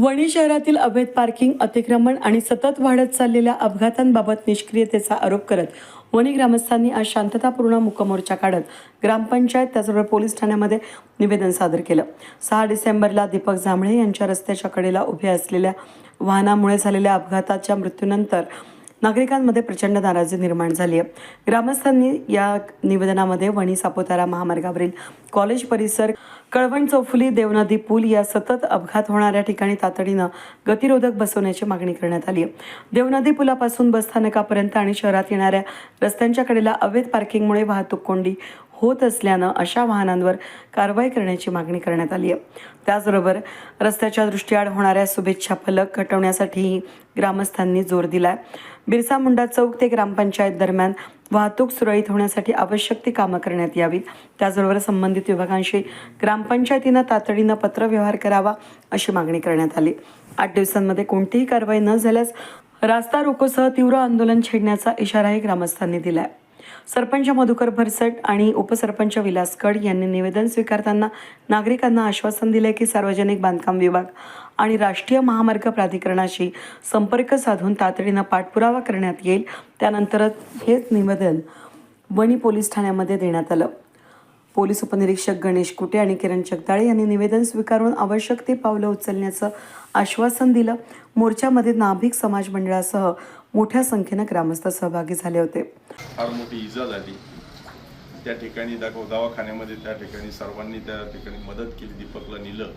वणी शहरातील अवैध पार्किंग, अतिक्रमण आणि सतत वाढत चाललेल्या अपघातांबाबत निष्क्रियतेचा आरोप करत वणी ग्रामस्थांनी आज शांततापूर्ण मूकमोर्चा काढत ग्रामपंचायत त्याचबरोबर पोलीस ठाण्यामध्ये निवेदन सादर केलं। 6 डिसेंबरला दीपक जांभळे यांच्या रस्त्याच्या कडेला उभे असलेल्या वाहनामुळे झालेल्या अपघाताच्या मृत्यूनंतर नागरिकांमध्ये प्रचंड नाराजी निर्माण झाली आहे। ग्रामस्थांनी या निवेदनामध्ये वणी सापुतारा महामार्गावरील कॉलेज परिसर, कळवण चौफुली, देवनदी पूल या सतत अपघात होणाऱ्या ठिकाणी तातडीनं गतिरोधक बसवण्याची मागणी करण्यात आली आहे। देवनदी पुलापासून बसस्थानकापर्यंत आणि शहरात येणाऱ्या रस्त्यांच्या कडेला अवैध पार्किंगमुळे वाहतूक कोंडी होत असल्यानं अशा वाहनांवर कारवाई करण्याची मागणी करण्यात आली आहे। त्याचबरोबर रस्त्याच्या दृष्टीआड होणाऱ्या शुभेच्छा फलक हटवण्यासाठीही ग्रामस्थांनी जोर दिलाय। बिरसा मुंडा चौक ते ग्रामपंचायत दरम्यान वाहतूक सुरळीत होण्यासाठी आवश्यक ती कामं करण्यात यावीत। त्याचबरोबर संबंधित विभागांशी ग्रामपंचायतीनं तातडीनं पत्रव्यवहार करावा अशी मागणी करण्यात आली। 8 दिवसांमध्ये कोणतीही कारवाई न झाल्यास रास्ता रोकोसह तीव्र आंदोलन छेडण्याचा इशाराही ग्रामस्थांनी दिलाय। सरपंच मधुकर भरसट आणि उपसरपंच विलास कड यांनी निवेदन स्वीकारताना नागरिकांना आश्वासन दिले की सार्वजनिक बांधकाम विभाग आणि राष्ट्रीय महामार्ग प्राधिकरणाशी संपर्क साधून तातडीनं पाठपुरावा करण्यात येईल। त्यानंतरच हेच निवेदन वणी पोलीस ठाण्यामध्ये देण्यात आलं। पोलीस उपनिरीक्षक गणेश कुटे आणि किरण जगदाळे यांनी निवेदन स्वीकारून आवश्यक ती पावलं उचलण्याचं आश्वासन दिलं। मोर्चामध्ये नाभिक समाज मंडळासह मोठ्या संख्येनं ग्रामस्थ सहभागी झाले होते। फार मोठी इजा झाली त्या ठिकाणी, दवाखान्यामध्ये त्या ठिकाणी सर्वांनी त्या ठिकाणी मदत केली। दीपकला नेलं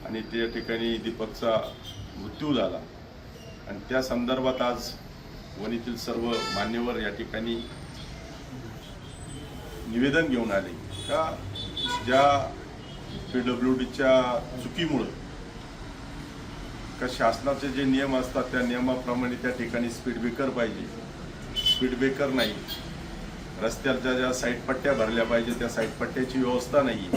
आणि त्या ठिकाणी दीपकचा मृत्यू झाला आणि त्या संदर्भात आज वणीतील सर्व मान्यवर या ठिकाणी निवेदन घेऊन आले का ज्या PWDच्या चुकीमुळे का शासनाचे जे नियम असतात त्या नियमाप्रमाणे त्या ठिकाणी स्पीड ब्रेकर पाहिजे, स्पीड ब्रेकर नाही, रस्त्याच्या ज्या साईड पट्ट्या भरल्या पाहिजे त्या साईड पट्ट्याची व्यवस्था नाही,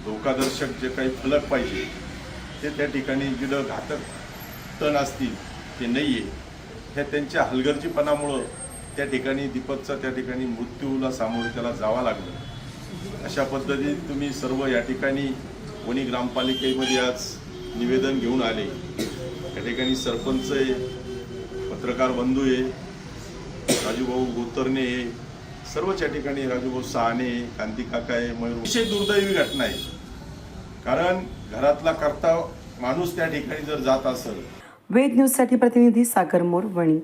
धोकादर्शक जे काही फलक पाहिजे ते त्या ठिकाणी जिथं घातक तण असतील ते नाही आहे। हे त्यांच्या हलगर्जीपणामुळं त्या ठिकाणी दीपकचा त्या ठिकाणी मृत्यूला सामोरे त्याला जावं लागलं। अशा पद्धतीने तुम्ही सर्व या ठिकाणी वणी ग्रामपालिकेमध्ये आज निवेदन घेऊन आले। या ठिकाणी सरपंच आहे, पत्रकार बंधू आहे, राजूभाऊ गोतरणे आहे, सर्वच या ठिकाणी राजूभाऊ सहाने, कांती काका आहे, मयूर। विशेष दुर्दैवी घटना आहे, कारण घरातला करता माणूस त्या ठिकाणी जर जात असेल। वेद न्यूजसाठी प्रतिनिधी सागर मोर, वणी।